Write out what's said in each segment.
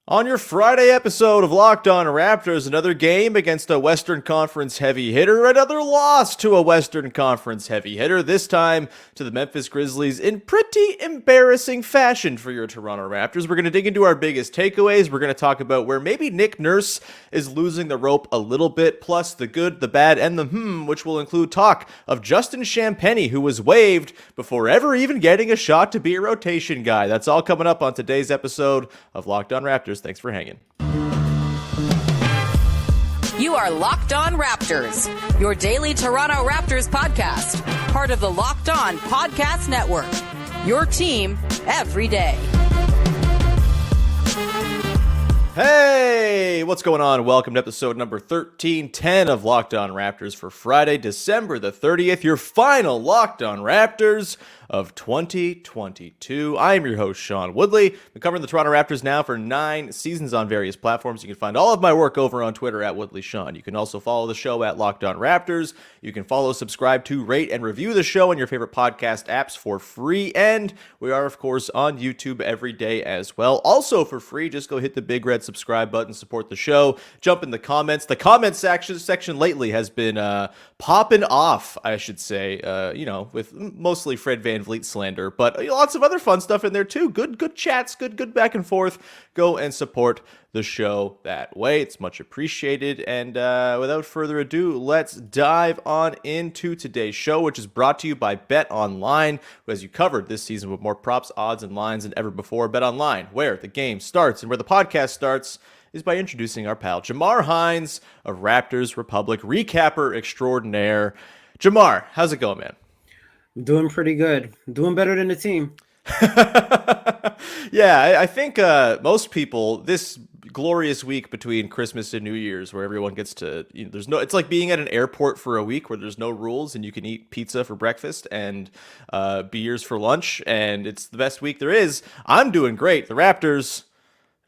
On your Friday episode of Locked On Raptors, another game against a Western Conference heavy hitter, another loss to a Western Conference heavy hitter, this time to the Memphis Grizzlies in pretty embarrassing fashion for your Toronto Raptors. We're going to dig into our biggest takeaways. We're going to talk about where maybe Nick Nurse is losing the rope a little bit, plus the good, the bad, and the which will include talk of Justin Champagnie, who was waived before ever even getting a shot to be a rotation guy. That's all coming up on today's episode of Locked On Raptors. Thanks for hanging. You are Locked On Raptors, your daily Toronto Raptors podcast, part of the Locked On Podcast Network. Your team every day. Hey, what's going on? Welcome to episode number 1310 of Locked On Raptors for Friday, December the 30th, your final Locked On Raptors of 2022. I am your host, Sean Woodley. Been covering the Toronto Raptors now for 9 seasons on various platforms. You can find all of my work over on Twitter at WoodleySean. You can also follow the show at Locked On Raptors. You can follow, subscribe to, rate, and review the show on your favorite podcast apps for free. And we are, of course, on YouTube every day as well. Also for free, just go hit the big red subscribe button, support the show, jump in the comments. The comments section lately has been popping off, I should say, with mostly Fred VanVleet slander, but lots of other fun stuff in there too. Good chats, good back and forth. Go and support the show that way. It's much appreciated. And without further ado, let's dive on into today's show, which is brought to you by Bet Online, who has you covered this season with more props, odds, and lines than ever before. Bet Online, where the game starts and where the podcast starts, is by introducing our pal Jamar Hinds of Raptors Republic, recapper extraordinaire. Jamar, how's it going, man? I'm doing pretty good. I'm doing better than the team. Yeah, I think most people, this glorious week between Christmas and New Year's, where everyone gets to, it's like being at an airport for a week where there's no rules and you can eat pizza for breakfast and beers for lunch, and it's the best week there is. I'm doing great. The Raptors,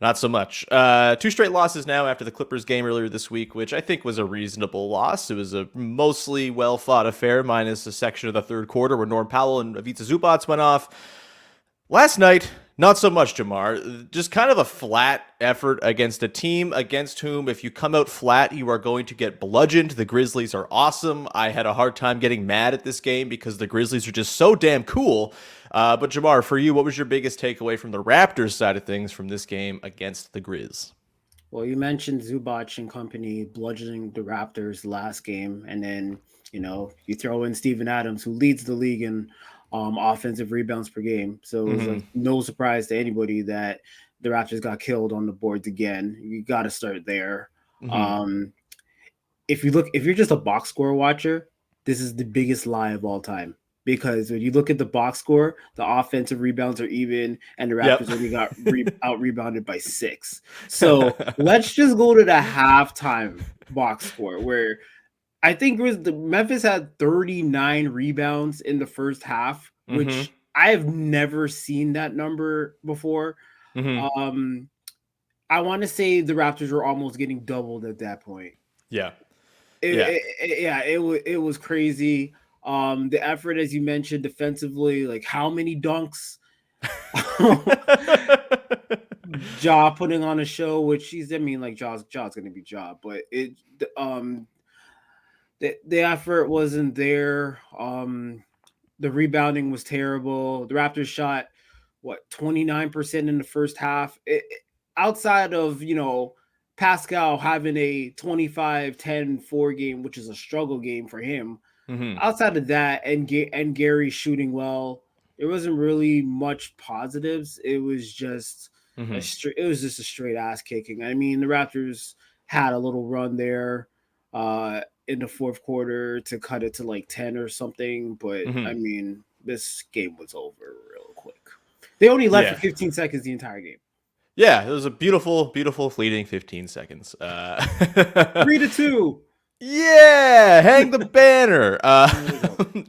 not so much. 2 straight losses now after the Clippers game earlier this week, which I think was a reasonable loss. It was a mostly well-fought affair, minus a section of the third quarter where Norm Powell and Ivica Zubac went off. Last night, not so much, Jamar. Just kind of a flat effort against a team against whom, if you come out flat, you are going to get bludgeoned. The Grizzlies are awesome. I had a hard time getting mad at this game because the Grizzlies are just so damn cool. But Jamar, for you, what was your biggest takeaway from the Raptors side of things from this game against the Grizz? Well, you mentioned Zubac and company bludgeoning the Raptors last game, and then you throw in Steven Adams, who leads the league in offensive rebounds per game. So it was like no surprise to anybody that the Raptors got killed on the boards again. You got to start there. If you're just a box score watcher, this is the biggest lie of all time. Because when you look at the box score, the offensive rebounds are even, and the Raptors only got out-rebounded by 6. So let's just go to the halftime box score, where I think Memphis had 39 rebounds in the first half, which I have never seen that number before. I want to say the Raptors were almost getting doubled at that point. It was crazy. The effort, as you mentioned, defensively, like how many dunks, Ja putting on a show, which Ja's going to be Ja, but the effort wasn't there. The rebounding was terrible. The Raptors shot 29% in the first half. Outside of Pascal having a 25-10-4 game, which is a struggle game for him. Outside of that, and Gary shooting well, there wasn't really much positives. It was just a straight ass kicking. I mean, the Raptors had a little run there in the fourth quarter to cut it to like 10 or something, but I mean, this game was over real quick. They only led for 15 seconds the entire game. Yeah, it was a beautiful, beautiful, fleeting 15 seconds. 3-2. Yeah, hang the banner. There we go.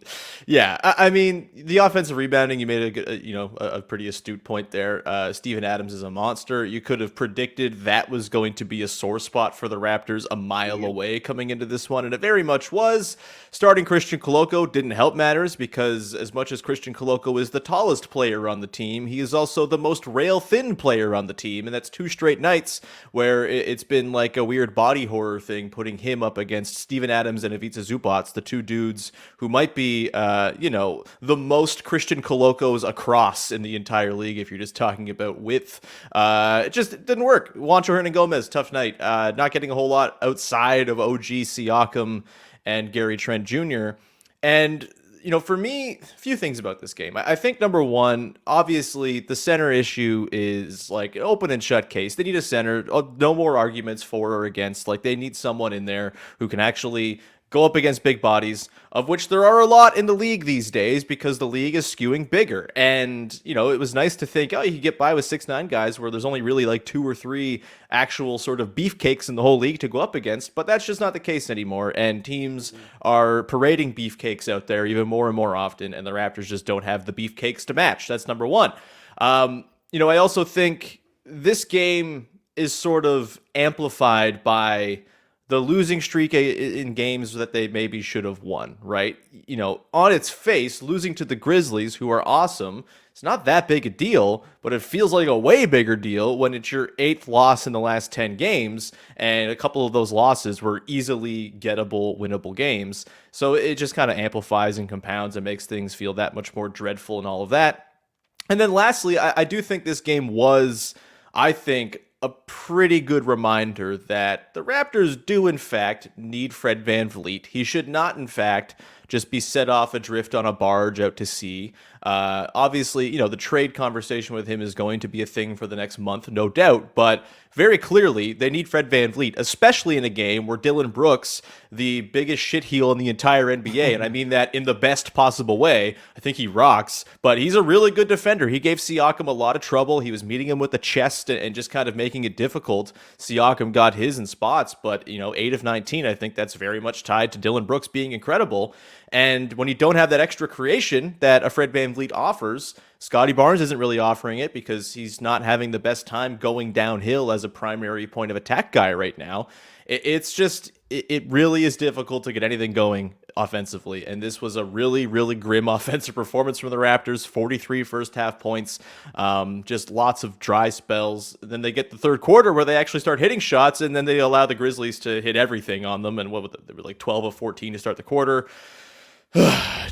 Yeah, I mean, the offensive rebounding, you made a good, a pretty astute point there. Steven Adams is a monster. You could have predicted that was going to be a sore spot for the Raptors a mile away coming into this one, and it very much was. Starting Christian Coloco didn't help matters because as much as Christian Coloco is the tallest player on the team, he is also the most rail-thin player on the team, and that's 2 straight nights where it's been like a weird body horror thing putting him up against Steven Adams and Ivica Zubac, the 2 dudes who might be the most Christian Colocos across in the entire league if you're just talking about width. It just didn't work. Juancho Hernangomez, tough night. Not getting a whole lot outside of OG Siakam and Gary Trent Jr. And, for me, a few things about this game. I think number one, obviously, the center issue is like an open and shut case. They need a center. No more arguments for or against. Like, they need someone in there who can actually go up against big bodies, of which there are a lot in the league these days because the league is skewing bigger. And, it was nice to think, you could get by with 6'9" guys where there's only really like 2 or 3 actual sort of beefcakes in the whole league to go up against, but that's just not the case anymore. And teams are parading beefcakes out there even more and more often, and the Raptors just don't have the beefcakes to match. That's number one. I also think this game is sort of amplified by the losing streak in games that they maybe should have won, right? On its face, losing to the Grizzlies, who are awesome, it's not that big a deal, but it feels like a way bigger deal when it's your 8th loss in the last 10 games, and a couple of those losses were easily gettable, winnable games. So it just kind of amplifies and compounds and makes things feel that much more dreadful and all of that. And then lastly, I do think this game was, a pretty good reminder that the Raptors do, in fact, need Fred VanVleet. He should not, in fact, just be set off adrift on a barge out to sea. Obviously, the trade conversation with him is going to be a thing for the next month, no doubt, but very clearly they need Fred VanVleet, especially in a game where Dillon Brooks, the biggest shitheel in the entire NBA, and I mean that in the best possible way, I think he rocks, but he's a really good defender. He gave Siakam a lot of trouble. He was meeting him with the chest and just kind of making it difficult. Siakam got his in spots, but 8 of 19, I think that's very much tied to Dillon Brooks being incredible. And when you don't have that extra creation that a Fred VanVleet offers, Scotty Barnes isn't really offering it because he's not having the best time going downhill as a primary point of attack guy right now. It really is difficult to get anything going offensively. And this was a really, really grim offensive performance from the Raptors. 43 first half points, just lots of dry spells. Then they get the third quarter where they actually start hitting shots, and then they allow the Grizzlies to hit everything on them. And they were like 12 of 14 to start the quarter.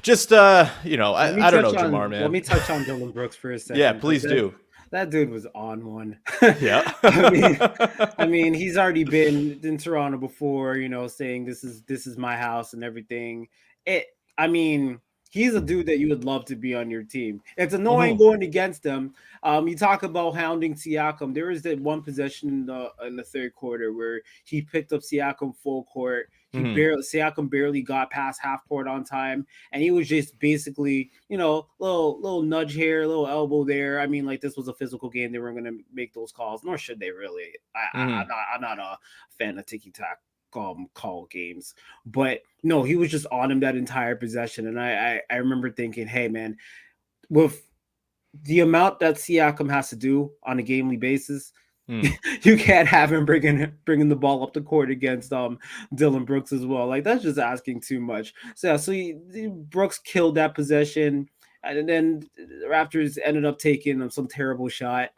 Just, I don't know, Jamar, man. Let me touch on Dillon Brooks for a second. Yeah, please do. That dude was on one. Yeah. I mean, he's already been in Toronto before, saying this is my house and everything. He's a dude that you would love to be on your team. It's annoying going against him. You talk about hounding Siakam. There was that one possession in the third quarter where he picked up Siakam full court. Siakam barely got past half court on time, and he was just basically, little nudge here, little elbow there. I mean, like, this was a physical game. They weren't going to make those calls, nor should they really. I'm not a fan of ticky-tack call games, but no, he was just on him that entire possession. And I remember thinking, hey man, with the amount that Siakam has to do on a gamely basis, you can't have him bringing the ball up the court against Dillon Brooks as well. Like, that's just asking too much. So Brooks killed that possession, and then the Raptors ended up taking some terrible shot,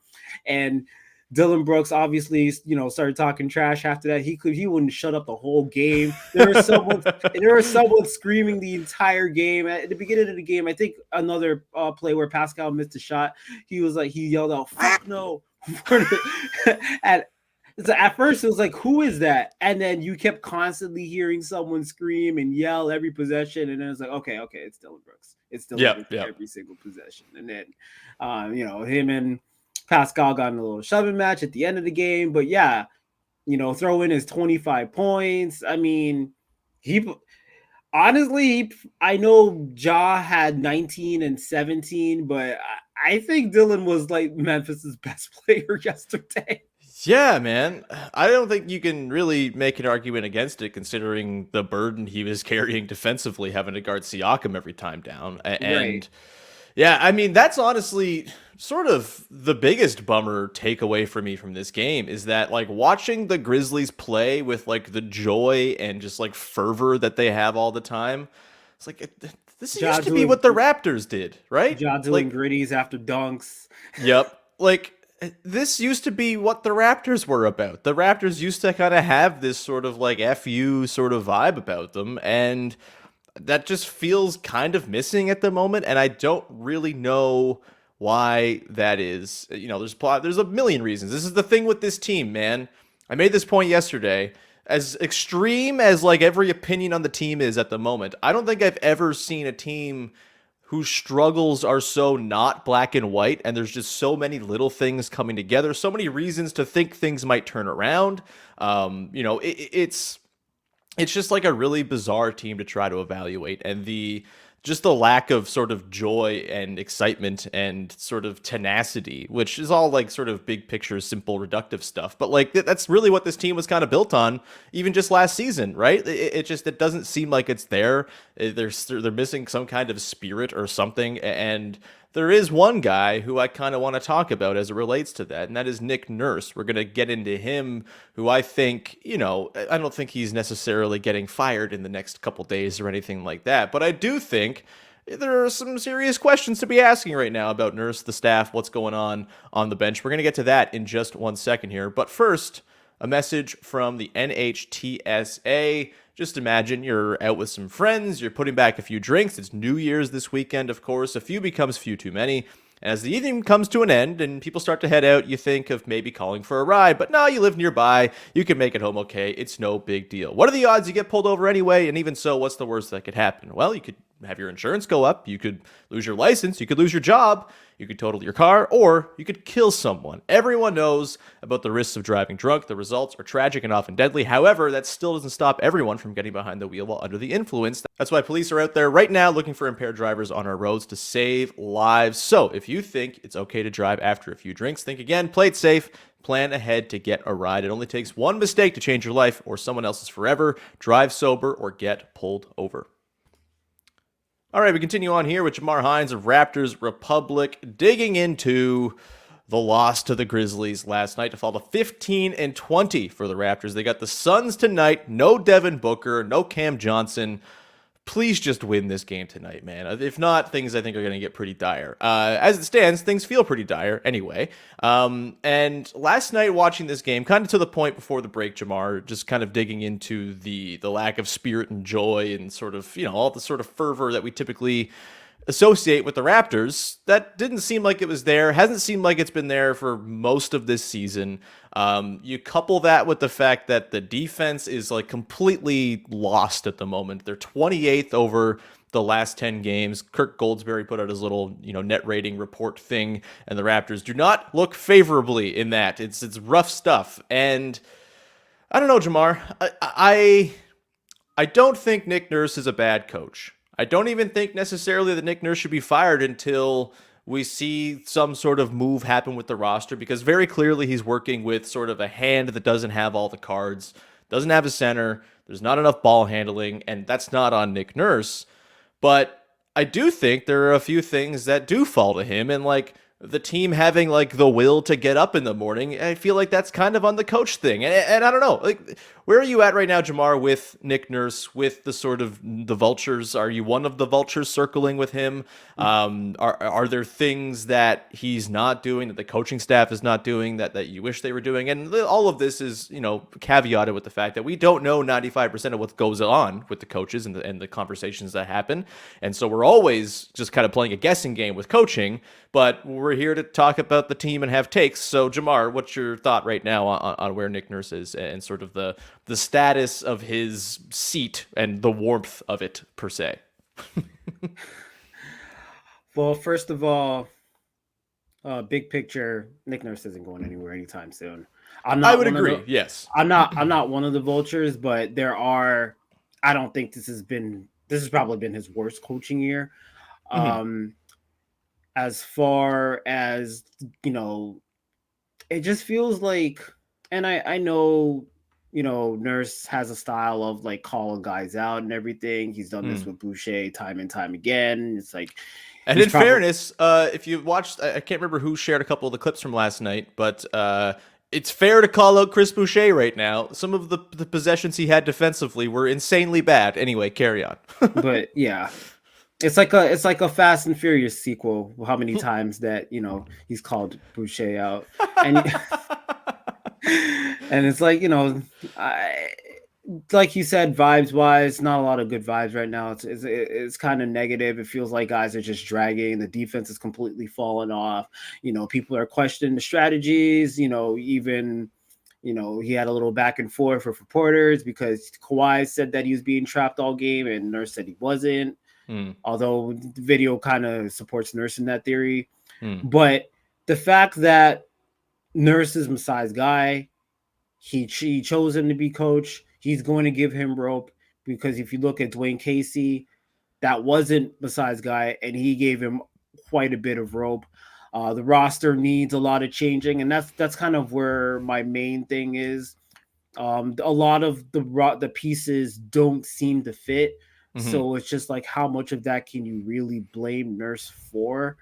and Dillon Brooks obviously, started talking trash after that. He wouldn't shut up the whole game. There was someone screaming the entire game at the beginning of the game. I think another play where Pascal missed a shot. He yelled out, "Fuck no!" At first it was like, who is that? And then you kept constantly hearing someone scream and yell every possession, and then it's like, okay, it's Dillon Brooks. It's Dillon Brooks every single possession, and then him and Pascal got in a little shoving match at the end of the game, but throw in his 25 points. I mean, I know Ja had 19 and 17, but I think Dillon was like Memphis's best player yesterday. Yeah, man. I don't think you can really make an argument against it considering the burden he was carrying defensively, having to guard Siakam every time down. Right. And yeah, I mean, that's honestly sort of the biggest bummer takeaway for me from this game is that like watching the Grizzlies play with like the joy and just like fervor that they have all the time. It's like this Ja used to be what the Raptors did, right? doing Like, gritties after dunks. yep. Like this used to be what the Raptors were about. The Raptors used to kind of have this sort of like FU sort of vibe about them, and that just feels kind of missing at the moment, and I don't really know why that is. You know, there's a million reasons. This is the thing with this team, man. I made this point yesterday. As extreme as like every opinion on the team is at the moment, I don't think I've ever seen a team whose struggles are so not black and white, and there's just so many little things coming together, so many reasons to think things might turn around. You know, it's just like a really bizarre team to try to evaluate, and the lack of sort of joy and excitement and sort of tenacity, which is all like sort of big picture, simple, reductive stuff. But like that's really what this team was kind of built on, even just last season, right? It doesn't seem like it's there. They're missing some kind of spirit or something, and there is one guy who I kind of want to talk about as it relates to that, and that is Nick Nurse. We're going to get into him, who I think, you know, I don't think he's necessarily getting fired in the next couple days or anything like that, but I do think there are some serious questions to be asking right now about Nurse, the staff, what's going on the bench. We're going to get to that in just 1 second here, but first, a message from the NHTSA. Just imagine you're out with some friends, you're putting back a few drinks. It's New Year's this weekend, of course. A few becomes few too many. As the evening comes to an end and people start to head out, you think of maybe calling for a ride, but no, you live nearby. You can make it home okay. It's no big deal. What are the odds you get pulled over anyway? And even so, what's the worst that could happen? Well, you could have your insurance go up. You could lose your license. You could lose your job. You could total your car, or you could kill someone. Everyone knows about the risks of driving drunk. The results are tragic and often deadly. However, that still doesn't stop everyone from getting behind the wheel while under the influence. That's why police are out there right now looking for impaired drivers on our roads to save lives. So if you think it's okay to drive after a few drinks, think again, play it safe, plan ahead to get a ride. It only takes one mistake to change your life or someone else's forever. Drive sober or get pulled over. All right, we continue on here with Jamar Hinds of Raptors Republic, digging into the loss to the Grizzlies last night to fall to 15-20 for the Raptors. They got the Suns tonight. No Devin Booker, no Cam Johnson. Please just win this game tonight, man. If not, things I think are going to get pretty dire. As it stands, things feel pretty dire anyway. And last night watching this game, kind of to the point before the break, Jamar, just kind of digging into the lack of spirit and joy and sort of, you know, all the sort of fervor that we typically associate with the Raptors, that didn't seem like it was there. Hasn't seemed like it's been there for most of this season. You couple that with the fact that the defense is like completely lost at the moment. They're 28th over the last 10 games. Kirk Goldsberry put out his little, you know, net rating report thing, and the Raptors do not look favorably in that. It's rough stuff. And I don't know, Jamar. I don't think Nick Nurse is a bad coach. I don't even think necessarily that Nick Nurse should be fired until we see some sort of move happen with the roster, because very clearly he's working with sort of a hand that doesn't have all the cards, doesn't have a center, there's not enough ball handling, and that's not on Nick Nurse. But I do think there are a few things that do fall to him, and like the team having like the will to get up in the morning, I feel like that's kind of on the coach thing. And I don't know, like, where are you at right now, Jamar, with Nick Nurse, with the sort of the vultures? Are you one of the vultures circling with him? Are there things that he's not doing, that the coaching staff is not doing, that you wish they were doing? And all of this is, you know, caveated with the fact that we don't know 95% of what goes on with the coaches and the conversations that happen. And so we're always just kind of playing a guessing game with coaching, but we're here to talk about the team and have takes. So Jamar, what's your thought right now on where Nick Nurse is and sort of the status of his seat and the warmth of it per se? Well, first of all, big picture, Nick Nurse isn't going anywhere anytime soon. I would agree. Yes. I'm not one of the vultures, but I don't think this has probably been his worst coaching year. Mm-hmm. As far as, you know, it just feels like And I know, Nurse has a style of like calling guys out and everything. He's done this Hmm. with Boucher time and time again. It's like And he's in probably fairness, if you watched, I can't remember who shared a couple of the clips from last night, but it's fair to call out Chris Boucher right now. Some of the possessions he had defensively were insanely bad. Anyway, carry on. but yeah. It's like a Fast and Furious sequel. How many times that he's called Boucher out, and and it's like I like you said, vibes wise, not a lot of good vibes right now. It's kind of negative. It feels like guys are just dragging. The defense is completely falling off. People are questioning the strategies. Even he had a little back and forth with reporters because Kawhi said that he was being trapped all game, and Nurse said he wasn't. Hmm. Although the video kind of supports Nurse in that theory, Hmm. but the fact that Nurse is Masai's guy, he chose him to be coach. He's going to give him rope because if you look at Dwayne Casey, that wasn't Masai's guy, and he gave him quite a bit of rope. The roster needs a lot of changing, and that's kind of where my main thing is. A lot of the pieces don't seem to fit, Mm-hmm. so it's just like how much of that can you really blame Nurse for?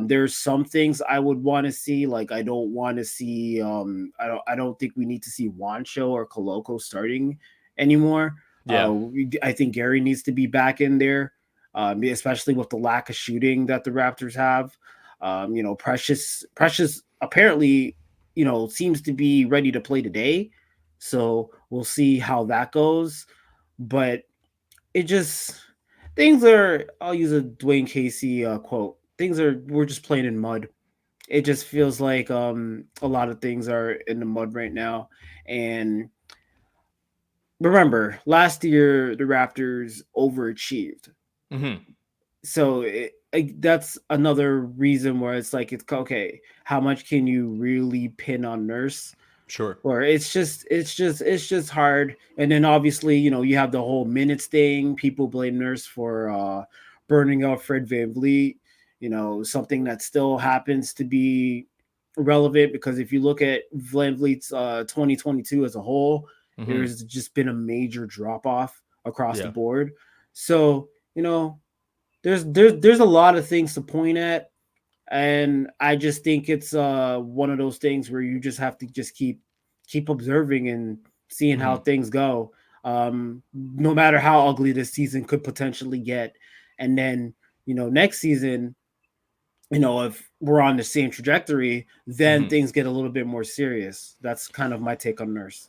There's some things I would want to see. Like I don't want to see. I don't think we need to see Wancho or Koloko starting anymore. Yeah. I think Gary needs to be back in there, especially with the lack of shooting that the Raptors have. Precious apparently, seems to be ready to play today. So we'll see how that goes. But it just things are. I'll use a Dwayne Casey quote. We're just playing in mud. It just feels like a lot of things are in the mud right now. And remember, last year the Raptors overachieved. Mm-hmm. So that's another reason where it's like it's okay. How much can you really pin on Nurse? Sure. Or it's just hard. And then obviously, you have the whole minutes thing. People blame Nurse for burning out Fred VanVleet, something that still happens to be relevant because if you look at VanVleet's 2022 as a whole, Mm-hmm. there's just been a major drop off across the Yeah. board. So, there's a lot of things to point at, and I just think it's one of those things where you just have to just keep observing and seeing how Mm-hmm. things go. No matter how ugly this season could potentially get, and then next season, if we're on the same trajectory, then Mm-hmm. things get a little bit more serious. That's kind of my take on Nurse.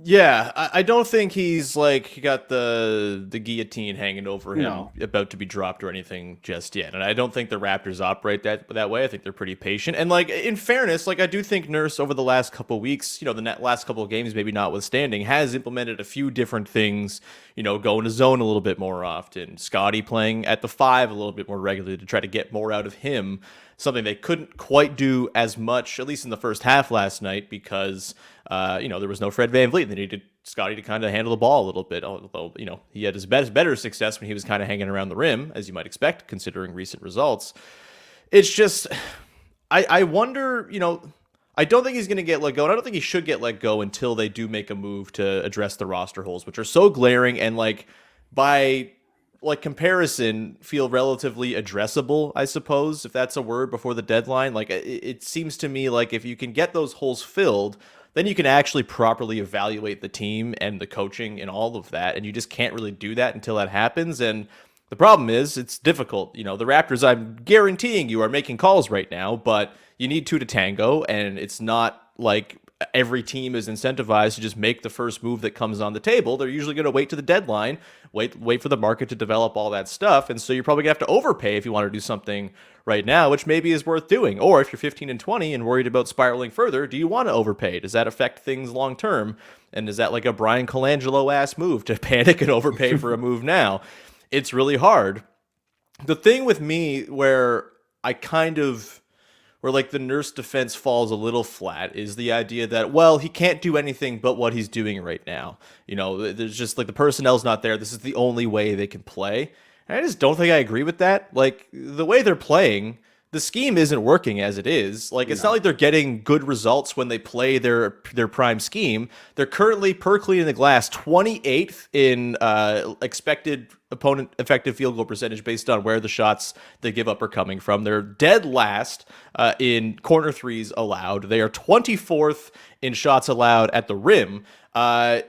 Yeah, I don't think he's like got the guillotine hanging over him, No. about to be dropped or anything just yet. And I don't think the Raptors operate that way. I think they're pretty patient. And like in fairness, like I do think Nurse over the last couple of weeks, last couple of games maybe notwithstanding, has implemented a few different things. Going to zone a little bit more often. Scotty playing at the 5 a little bit more regularly to try to get more out of him. Something they couldn't quite do as much, at least in the first half last night, because there was no Fred VanVleet. They needed Scotty to kind of handle the ball a little bit. Although he had his better success when he was kind of hanging around the rim, as you might expect, considering recent results. It's just, I wonder. I don't think he's going to get let go, and I don't think he should get let go until they do make a move to address the roster holes, which are so glaring and by comparison feel relatively addressable, I suppose, if that's a word, before the deadline. It seems to me like if you can get those holes filled, then you can actually properly evaluate the team and the coaching and all of that, and you just can't really do that until that happens. And the problem is it's difficult. The Raptors, I'm guaranteeing you, are making calls right now, but you need two to tango, and it's not like every team is incentivized to just make the first move that comes on the table. They're usually going to wait to the deadline, wait for the market to develop all that stuff. And so you're probably going to have to overpay if you want to do something right now, which maybe is worth doing. Or if you're 15-20 and worried about spiraling further, do you want to overpay? Does that affect things long term? And is that like a Brian Colangelo ass move to panic and overpay for a move now? It's really hard. The thing with me where the Nurse defense falls a little flat is the idea that, well, he can't do anything but what he's doing right now. There's just like the personnel's not there. This is the only way they can play. And I just don't think I agree with that. Like the way they're playing, the scheme isn't working as it is. Like, it's not like they're getting good results when they play their prime scheme. They're currently, per clean in the glass, 28th in expected opponent effective field goal percentage based on where the shots they give up are coming from. They're dead last in corner threes allowed. They are 24th in shots allowed at the rim. And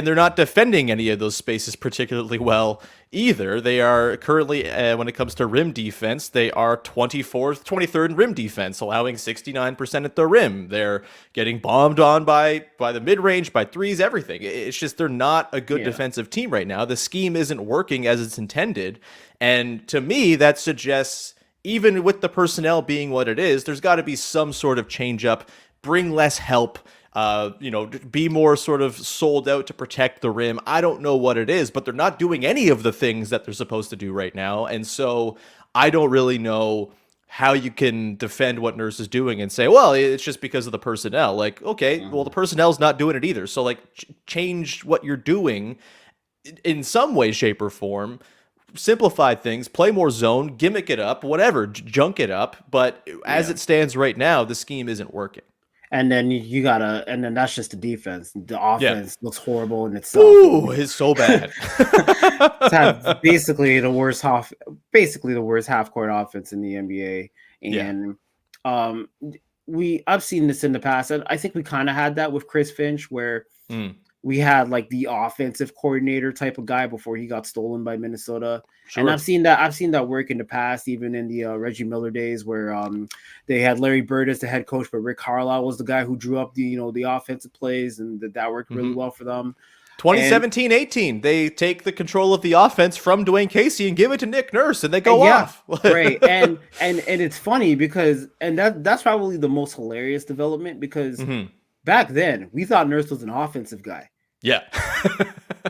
they're not defending any of those spaces particularly well either. They are currently, when it comes to rim defense, they are 24th, 23rd in rim defense, allowing 69% at the rim. They're getting bombed on by the mid-range, by threes, everything. It's just they're not a good defensive team right now. The scheme isn't working as it's intended. And to me, that suggests, even with the personnel being what it is, there's got to be some sort of change up, bring less help, be more sort of sold out to protect the rim. I don't know what it is, but they're not doing any of the things that they're supposed to do right now. And so I don't really know how you can defend what Nurse is doing and say, well, it's just because of the personnel. Like, okay, well, the personnel's not doing it either. So, like, change what you're doing in some way, shape, or form. Simplify things, play more zone, gimmick it up, whatever, junk it up. But as it stands right now, the scheme isn't working. And then and then that's just the defense. The offense looks horrible in itself. Ooh, it's so bad. It's basically the worst half court offense in the NBA. And I've seen this in the past. And I think we kind of had that with Chris Finch, where we had like the offensive coordinator type of guy before he got stolen by Minnesota. Sure. And I've seen that work in the past, even in the Reggie Miller days, where they had Larry Bird as the head coach, but Rick Carlisle was the guy who drew up the offensive plays, and that worked really well for them. 2017-18, they take the control of the offense from Dwayne Casey and give it to Nick Nurse, and they go off. Right. And it's funny because that's probably the most hilarious development, because back then we thought Nurse was an offensive guy. Yeah.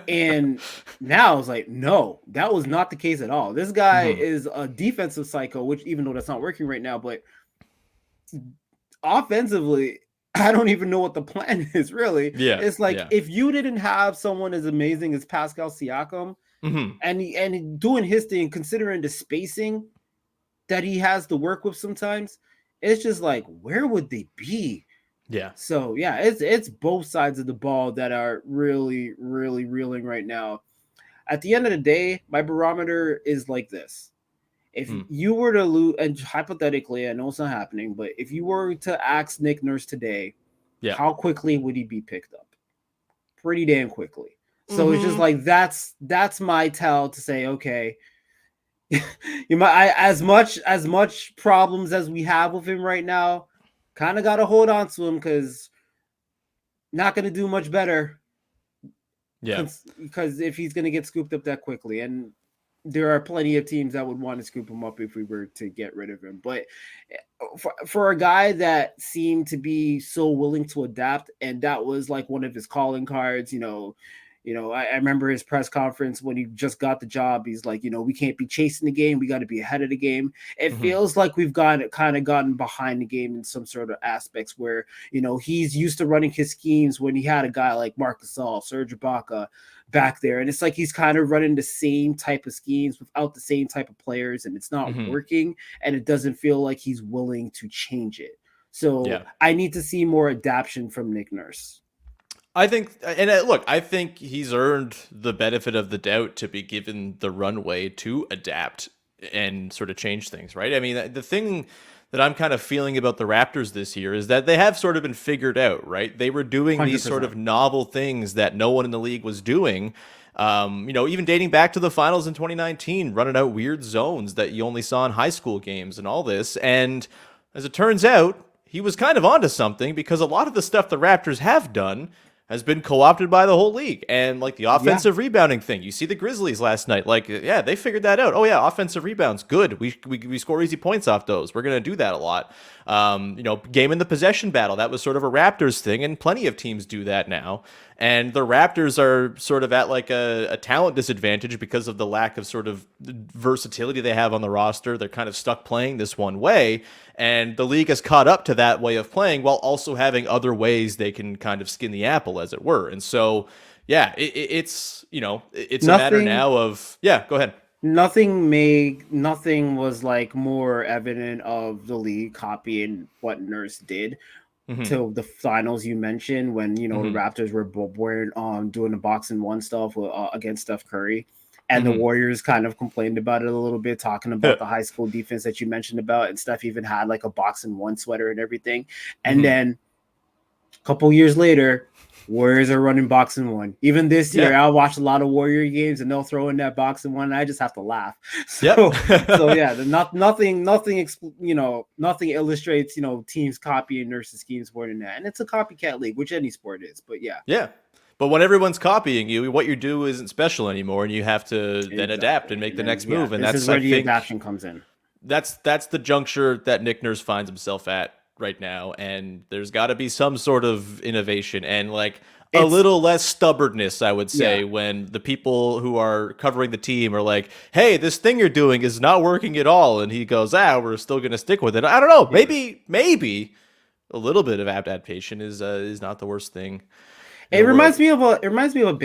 And now it's like, no, that was not the case at all. This guy is a defensive psycho, which, even though that's not working right now, but offensively, I don't even know what the plan is, really. Yeah. It's like, if you didn't have someone as amazing as Pascal Siakam and doing his thing, considering the spacing that he has to work with sometimes, it's just like, where would they be? Yeah. So it's both sides of the ball that are really, really reeling right now. At the end of the day, my barometer is like this. If you were to lose, and hypothetically, I know it's not happening, but if you were to ask Nick Nurse today, how quickly would he be picked up? Pretty damn quickly. So it's just like, that's my tell to say, okay, you might, as much problems as we have with him right now, kind of got to hold on to him, because not going to do much better. Yeah. Because if he's going to get scooped up that quickly, and there are plenty of teams that would want to scoop him up if we were to get rid of him. But for a guy that seemed to be so willing to adapt, and that was like one of his calling cards, I remember his press conference when he just got the job. He's like, we can't be chasing the game. We got to be ahead of the game. It feels like we've gotten behind the game in some sort of aspects where, he's used to running his schemes when he had a guy like Marc Gasol, Serge Ibaka back there. And it's like he's kind of running the same type of schemes without the same type of players, and it's not working, and it doesn't feel like he's willing to change it. So I need to see more adaptation from Nick Nurse. I think, and look, I think he's earned the benefit of the doubt to be given the runway to adapt and sort of change things, right? I mean, the thing that I'm kind of feeling about the Raptors this year is that they have sort of been figured out, right? They were doing 100%. These sort of novel things that no one in the league was doing. Even dating back to the finals in 2019, running out weird zones that you only saw in high school games and all this. And as it turns out, he was kind of onto something, because a lot of the stuff the Raptors have done has been co-opted by the whole league. And like the offensive rebounding thing, you see the Grizzlies last night, like, they figured that out. Oh yeah, offensive rebounds, good. We score easy points off those. We're going to do that a lot. Game in the possession battle, that was sort of a Raptors thing, and plenty of teams do that now. And the Raptors are sort of at like a talent disadvantage because of the lack of sort of versatility they have on the roster. They're kind of stuck playing this one way, and the league has caught up to that way of playing while also having other ways they can kind of skin the apple, as it were. And so, it's a matter now of, go ahead. Nothing was like more evident of the league copying what Nurse did Hmm. till the finals you mentioned when the Hmm. Raptors were wearing doing the box and one stuff against Steph Curry, and the Hmm. Warriors kind of complained about it a little bit, talking about the high school defense that you mentioned about, and Steph even had like a box and one sweater and everything, and Hmm. then a couple years later. Warriors are running box and one. Even this year, Yeah. I watched a lot of Warrior games, and they'll throw in that box and one. And I just have to laugh. Yep. So yeah, nothing illustrates teams copying Nurse's schemes more than that, and it's a copycat league, which any sport is. But yeah, Yeah. But when everyone's copying you, what you do isn't special anymore, and you have to then adapt exactly. and make And the then next yeah, move. And this is that's, I where the think, adaptation comes in. that's the juncture that Nick Nurse finds himself at right now. And there's got to be some sort of innovation and like a It's little less stubbornness, I would yeah, say, when the people who are covering the team are like, "Hey, this thing you're doing is not working at all," and he goes, we're still gonna stick with it. I don't know. yeah. Maybe a little bit of adaptation is not the worst thing in It the world. reminds me of a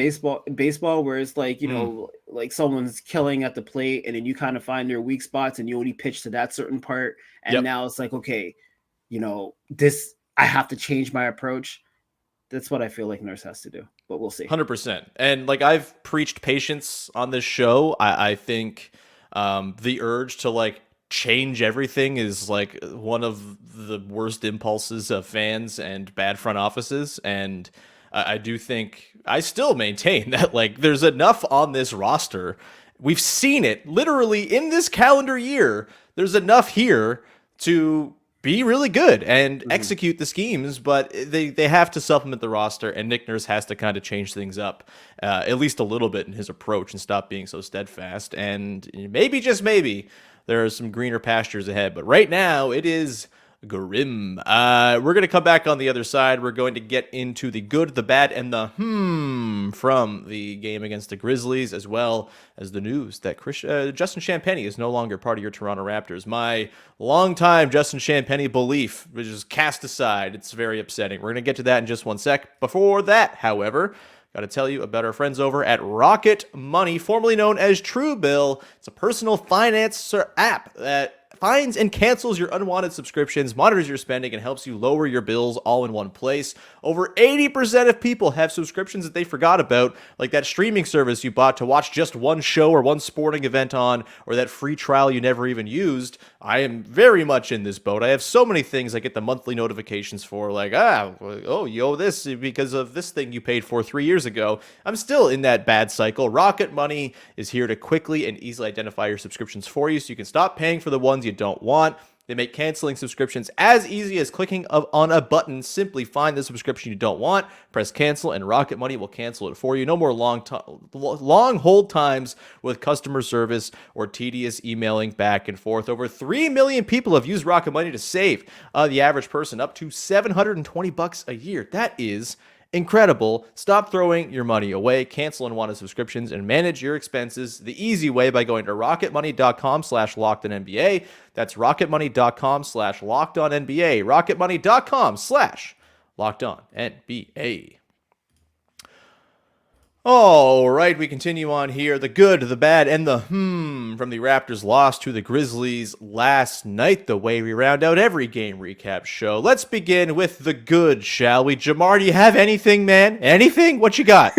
baseball where it's like, Mm. like someone's killing at the plate and then you kind of find their weak spots and you only pitch to that certain part. And Yep. now it's like, okay, this I have to change my approach. That's what I feel like Nurse has to do, but we'll see. 100%. And like I've preached patience on this show. I think the urge to like change everything is like one of the worst impulses of fans and bad front offices. And I do think I still maintain that like there's enough on this roster. We've seen it literally in this calendar year. There's enough here to be really good and Mhm. execute the schemes, but they have to supplement the roster, and Nick Nurse has to kind of change things up at least a little bit in his approach and stop being so steadfast. And maybe, just maybe, there are some greener pastures ahead. But right now, it is grim. We're going to come back on the other side. We're going to get into the good, the bad, and the from the game against the Grizzlies, as well as the news that Justin Champagnie is no longer part of your Toronto Raptors. My longtime Justin Champagnie belief, which is cast aside. It's very upsetting. We're going to get to that in just one sec. Before that, however, got to tell you about our friends over at Rocket Money, formerly known as Truebill. It's a personal finance app that finds and cancels your unwanted subscriptions, monitors your spending, and helps you lower your bills all in one place. Over 80% of people have subscriptions that they forgot about, like that streaming service you bought to watch just one show or one sporting event on, or that free trial you never even used. I am very much in this boat. I have so many things I get the monthly notifications for, like, you owe this because of this thing you paid for 3 years ago. I'm still in that bad cycle. Rocket Money is here to quickly and easily identify your subscriptions for you so you can stop paying for the ones you don't want. They make canceling subscriptions as easy as clicking on a button. Simply find the subscription you don't want, press cancel, and Rocket Money will cancel it for you. No more long hold times with customer service or tedious emailing back and forth. Over 3 million people have used Rocket Money to save the average person up to $720 a year. That is incredible. Stop throwing your money away. Cancel unwanted subscriptions and manage your expenses the easy way by going to rocketmoney.com/lockedonnba. That's rocketmoney.com/lockedonnba. rocketmoney.com/lockedonnba. All right, we continue on here. The good, the bad, and the from the Raptors' loss to the Grizzlies last night, the way we round out every game recap show. Let's begin with the good, shall we? Jamar, do you have anything, man? Anything? What you got?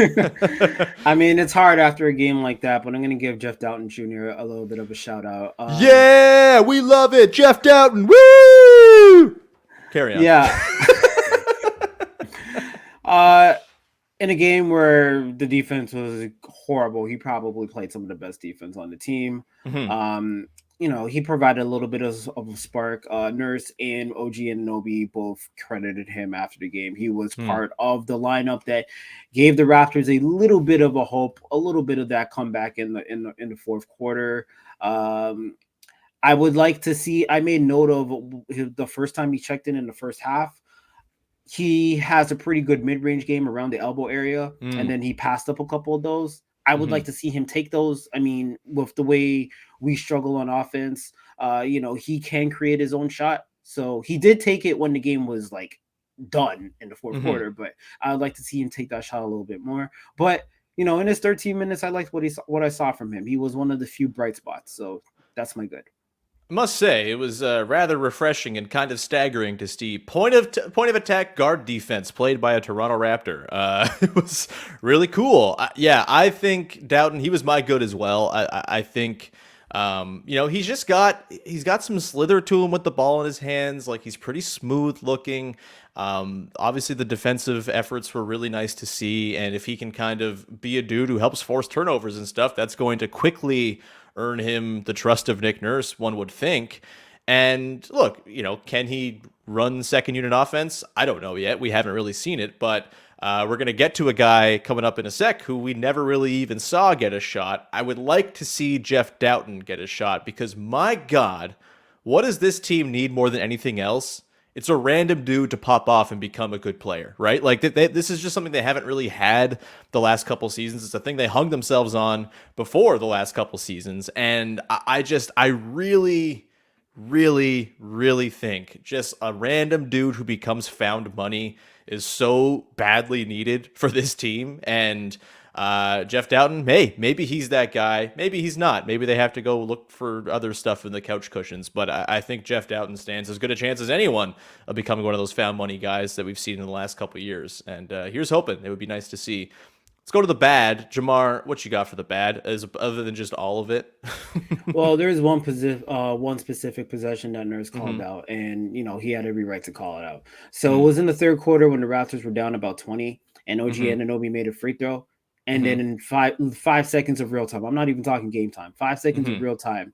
I mean, it's hard after a game like that, but I'm going to give Jeff Dowtin Jr. a little bit of a shout out. Yeah, we love it. Jeff Dowtin. Woo! Carry on. Yeah. In a game where the defense was horrible, he probably played some of the best defense on the team. He provided a little bit of a spark. Nurse and OG and Nobi both credited him after the game. He was part of the lineup that gave the Raptors a little bit of a hope, a little bit of that comeback in the fourth quarter. I would like to see. I made note of the first time he checked in the first half. He has a pretty good mid-range game around the elbow area, and then he passed up a couple of those. I would like to see him take those. I mean, with the way we struggle on offense, he can create his own shot. So he did take it when the game was like done in the fourth quarter, but I would like to see him take that shot a little bit more. But in his 13 minutes, I liked what I saw from him. He was one of the few bright spots. So that's my good. I must say, it was rather refreshing and kind of staggering to see point of attack guard defense played by a Toronto Raptor. It was really cool. I think Dowtin, he was my good as well. I think, he's got some slither to him with the ball in his hands. Like, he's pretty smooth looking. Obviously, the defensive efforts were really nice to see. And if he can kind of be a dude who helps force turnovers and stuff, that's going to quickly earn him the trust of Nick Nurse, one would think. And look, can he run second unit offense? I don't know yet. We haven't really seen it, but we're going to get to a guy coming up in a sec who we never really even saw get a shot. I would like to see Jeff Dowtin get a shot because, my God, what does this team need more than anything else? It's a random dude to pop off and become a good player, right? Like, this is just something they haven't really had the last couple seasons. It's a thing they hung themselves on before the last couple seasons. And I really, really, really think just a random dude who becomes found money is so badly needed for this team. And Jeff Dowtin, maybe he's that guy. Maybe he's not. Maybe they have to go look for other stuff in the couch cushions. But I think Jeff Dowtin stands as good a chance as anyone of becoming one of those found money guys that we've seen in the last couple of years. And here's hoping. It would be nice to see. Let's go to the bad. Jamar, what you got for the bad, other than just all of it? Well, there's one specific possession that Nurse called out, and he had every right to call it out. So it was in the third quarter when the Raptors were down about 20, and OG Anunoby made a free throw. And then in five seconds of real time, I'm not even talking game time, 5 seconds of real time,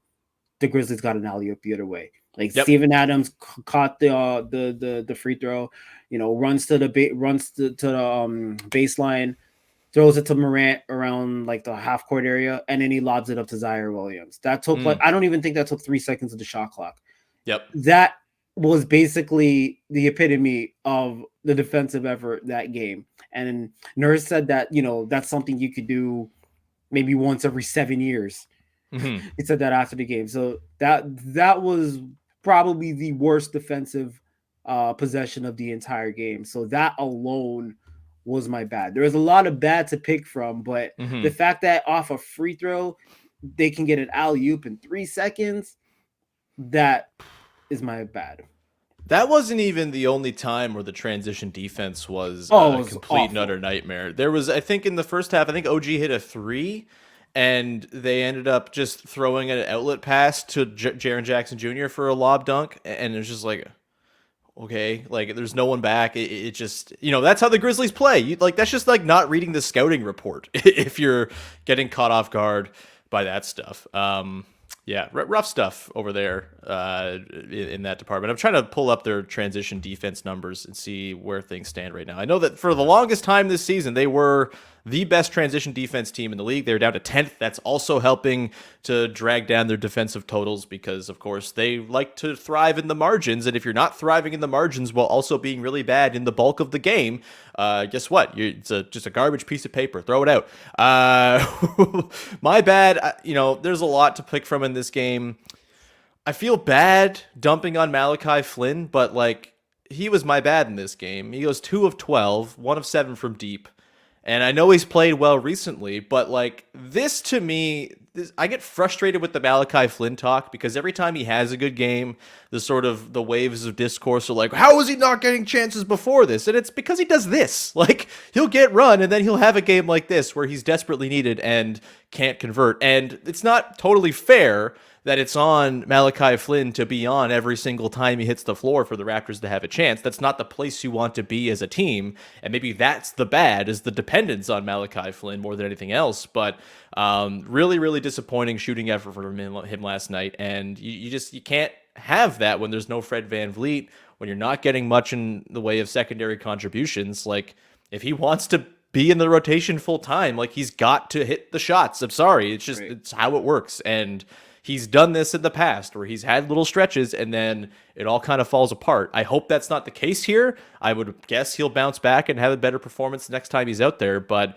the Grizzlies got an alley-oop the other way. Like, Steven Adams caught the free throw, runs to the baseline, throws it to Morant around like the half court area, and then he lobs it up to Zaire Williams. That took I don't even think that took 3 seconds of the shot clock. Yep. That was basically the epitome of the defensive effort that game. And Nurse said that, that's something you could do maybe once every 7 years. He said that after the game. So that was probably the worst defensive possession of the entire game. So that alone was my bad. There was a lot of bad to pick from, but the fact that off a free throw, they can get an alley-oop in 3 seconds, that is my bad. That wasn't even the only time where the transition defense was a complete and utter nightmare. There was, I think, in the first half, OG hit a 3, and they ended up just throwing an outlet pass to Jaren Jackson Jr. for a lob dunk, and it was just like, okay, like, there's no one back. It just, that's how the Grizzlies play. That's just like not reading the scouting report if you're getting caught off guard by that stuff. Yeah, rough stuff over there in that department. I'm trying to pull up their transition defense numbers and see where things stand right now. I know that for the longest time this season, they were the best transition defense team in the league. They're down to 10th. That's also helping to drag down their defensive totals because, of course, they like to thrive in the margins. And if you're not thriving in the margins while also being really bad in the bulk of the game, guess what? It's just a garbage piece of paper. Throw it out. My bad. There's a lot to pick from in this game. I feel bad dumping on Malachi Flynn, but he was my bad in this game. He goes 2 of 12, 1 of 7 from deep. And I know he's played well recently, but this to me, I get frustrated with the Malachi Flynn talk because every time he has a good game, the waves of discourse are like, how is he not getting chances before this? And it's because he does this. He'll get run and then he'll have a game like this where he's desperately needed and can't convert. And it's not totally fair that it's on Malachi Flynn to be on every single time he hits the floor for the Raptors to have a chance. That's not the place you want to be as a team, and maybe that's the bad, is the dependence on Malachi Flynn more than anything else. But really, really disappointing shooting effort from him last night, and you can't have that when there's no Fred VanVleet, when you're not getting much in the way of secondary contributions. If he wants to be in the rotation full time, he's got to hit the shots. I'm sorry, it's just It's how it works, and he's done this in the past where he's had little stretches and then it all kind of falls apart. I hope that's not the case here. I would guess he'll bounce back and have a better performance next time he's out there. But,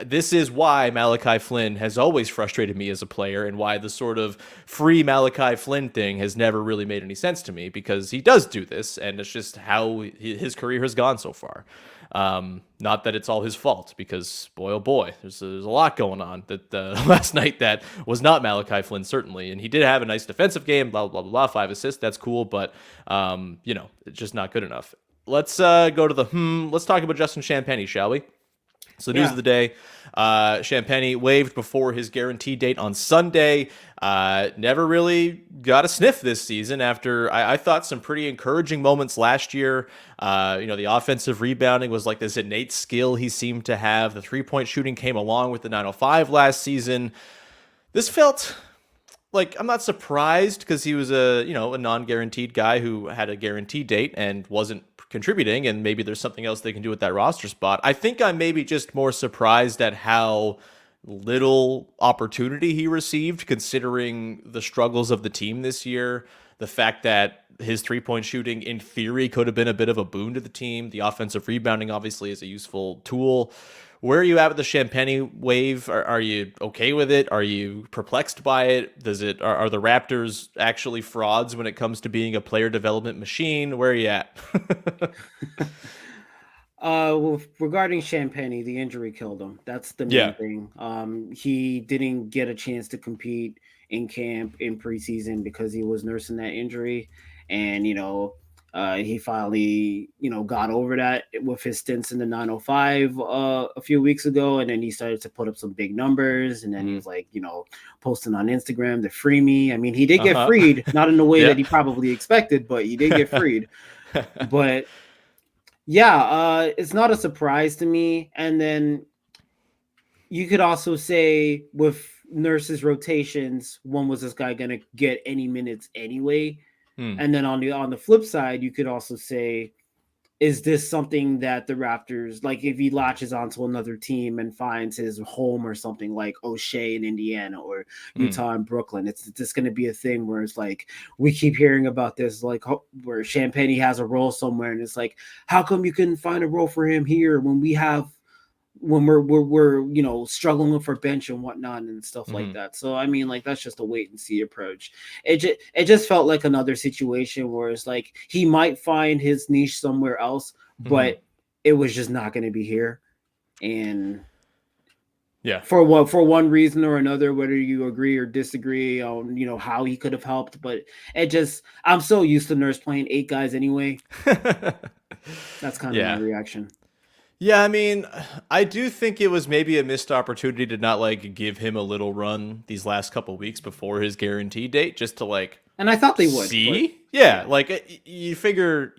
this is why Malachi Flynn has always frustrated me as a player and why the sort of free Malachi Flynn thing has never really made any sense to me, because he does do this and it's just how his career has gone so far. Not that it's all his fault, because boy, oh boy, there's a lot going on that last night that was not Malachi Flynn, certainly. And he did have a nice defensive game, blah, blah, blah, blah, 5 assists. That's cool. But, it's just not good enough. Let's go to let's talk about Justin Champagnie, shall we? So news of the day, Champagnie waived before his guarantee date on Sunday. Never really got a sniff this season after I thought some pretty encouraging moments last year. The offensive rebounding was like this innate skill he seemed to have. The three-point shooting came along with the 905 last season. This felt like, I'm not surprised because he was a non-guaranteed guy who had a guarantee date and wasn't contributing, and maybe there's something else they can do with that roster spot. I think I'm maybe just more surprised at how little opportunity he received, considering the struggles of the team this year. The fact that his three-point shooting, in theory, could have been a bit of a boon to the team. The offensive rebounding, obviously, is a useful tool. Where are you at with the Champagnie wave? Are you okay with it? Are you perplexed by it? Are the Raptors actually frauds when it comes to being a player development machine? Where are you at? Well, regarding Champagnie, the injury killed him. That's the main thing. He didn't get a chance to compete in camp in preseason because he was nursing that injury, and he finally got over that with his stints in the 905 a few weeks ago, and then he started to put up some big numbers, and then he was like posting on Instagram to free me. I mean, he did get freed, not in the way that he probably expected, but he did get freed. But it's not a surprise to me. And then you could also say with Nurse's rotations, when was this guy going to get any minutes anyway? And then on the flip side, you could also say, is this something that the Raptors, like if he latches onto another team and finds his home or something like O'Shea in Indiana or Utah and Brooklyn, it's just going to be a thing where it's like, we keep hearing about this, like where Champagnie has a role somewhere, and it's like, how come you couldn't find a role for him here when we're struggling for bench and whatnot and stuff like that. So I mean, like, that's just a wait and see approach. It just felt like another situation where it's like he might find his niche somewhere else, but it was just not going to be here. And for one reason or another, whether you agree or disagree on how he could have helped, but I'm so used to Nurse playing 8 guys anyway. That's kind of my reaction. Yeah, I mean, I do think it was maybe a missed opportunity to not give him a little run these last couple of weeks before his guarantee date, just to And I thought they would see. You figure,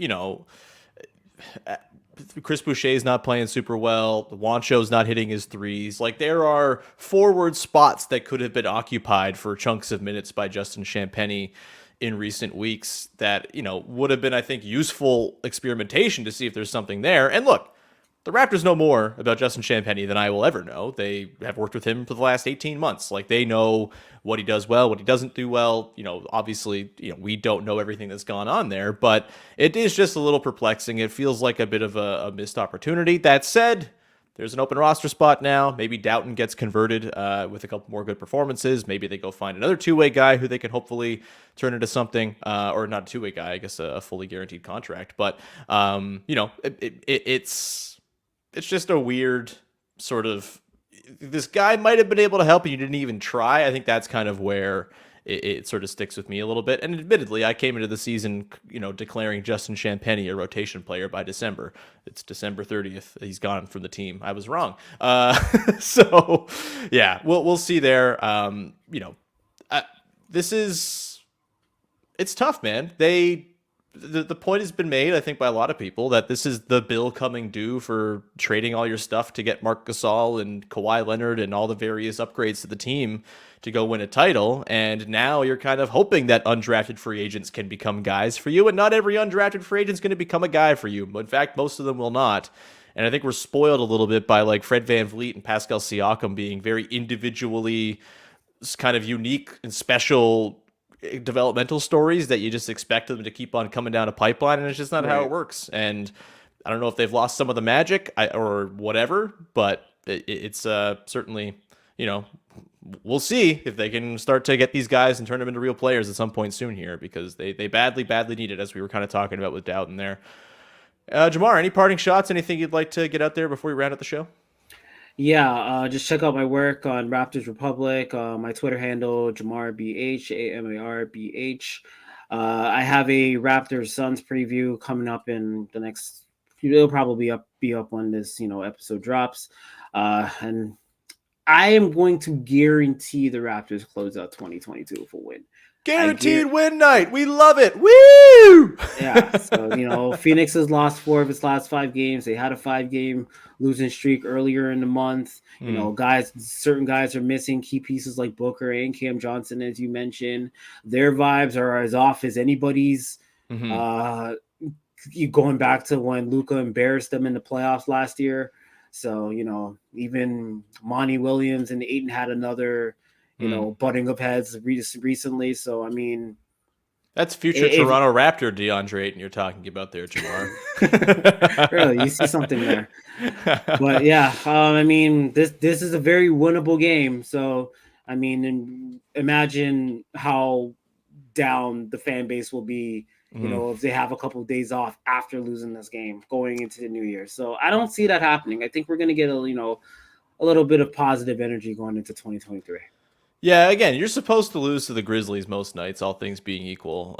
Chris Boucher's not playing super well. Juancho's not hitting his threes. There are forward spots that could have been occupied for chunks of minutes by Justin Champagnie in recent weeks that would have been, I think, useful experimentation to see if there's something there. And look, the Raptors know more about Justin Champagnie than I will ever know. They have worked with him for the last 18 months. They know what he does well, what he doesn't do well. Obviously, we don't know everything that's gone on there, but it is just a little perplexing. It feels like a bit of a missed opportunity. That said, there's an open roster spot now. Maybe Dowtin gets converted with a couple more good performances. Maybe they go find another two-way guy who they can hopefully turn into something, or not a two-way guy, I guess a fully guaranteed contract. But, it's just a weird sort of, this guy might have been able to help and you didn't even try. I think that's kind of where it sort of sticks with me a little bit. And admittedly, I came into the season, declaring Justin Champagnie a rotation player by December. It's December 30th. He's gone from the team. I was wrong. So yeah, we'll see there. It's tough, man. The point has been made, I think, by a lot of people that this is the bill coming due for trading all your stuff to get Marc Gasol and Kawhi Leonard and all the various upgrades to the team to go win a title. And now you're kind of hoping that undrafted free agents can become guys for you. And not every undrafted free agent is going to become a guy for you. In fact, most of them will not. And I think we're spoiled a little bit by Fred VanVleet and Pascal Siakam being very individually kind of unique and special developmental stories that you just expect them to keep on coming down a pipeline, and it's just not how it works. And I don't know if they've lost some of the magic or whatever, but it's certainly, we'll see if they can start to get these guys and turn them into real players at some point soon here, because they badly need it, as we were kind of talking about with Dowtin there. Jamar, any parting shots? Anything you'd like to get out there before we round out the show? Yeah, just check out my work on Raptors Republic. My Twitter handle, JamarBH, AMARBH. I have a Raptors Suns preview coming up in the next. It'll probably be up when this episode drops, and I am going to guarantee the Raptors close out 2022 with a win. Guaranteed win night. We love it. Woo! Yeah. So, Phoenix has lost 4 of its last 5 games. They had a 5-game losing streak earlier in the month. Certain guys are missing key pieces like Booker and Cam Johnson, as you mentioned. Their vibes are as off as anybody's. You going back to when Luka embarrassed them in the playoffs last year. So, even Monty Williams and Ayton had another, butting of heads recently. So, I mean, that's future Toronto Raptor DeAndre Ayton you're talking about there, Jamar. Really, you see something there. But yeah, I mean, this is a very winnable game. So, I mean, imagine how down the fan base will be, if they have a couple of days off after losing this game going into the new year. So I don't see that happening. I think we're going to get a little bit of positive energy going into 2023. Yeah, again, you're supposed to lose to the Grizzlies most nights, all things being equal.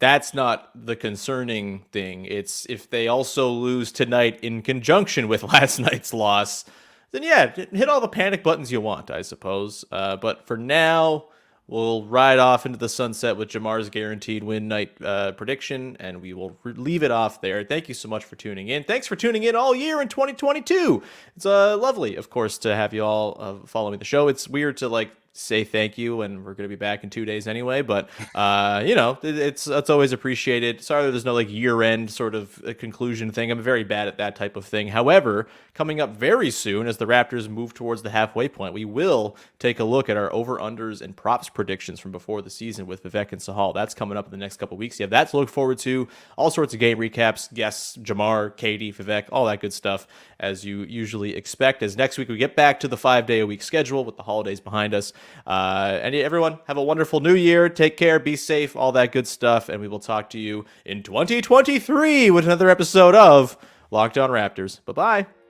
That's not the concerning thing. It's if they also lose tonight in conjunction with last night's loss, then yeah, hit all the panic buttons you want, I suppose. But for now, we'll ride off into the sunset with Jamar's guaranteed win night prediction, and we will leave it off there. Thank you so much for tuning in. Thanks for tuning in all year in 2022. It's lovely, of course, to have you all following the show. It's weird to say thank you, and we're going to be back in 2 days anyway, but it's always appreciated. Sorry there's no year-end sort of conclusion thing. I'm very bad at that type of thing. However, coming up very soon as the Raptors move towards the halfway point, we will take a look at our over-unders and props predictions from before the season with Vivek and Sahal. That's coming up in the next couple weeks. You have that to look forward to. All sorts of game recaps, guests, Jamar, Katie, Vivek, all that good stuff as you usually expect. As next week we get back to the 5-day-a-week schedule with the holidays behind us. And everyone, have a wonderful new year. Take care, be safe, all that good stuff. And we will talk to you in 2023 with another episode of Locked On Raptors. Bye-bye.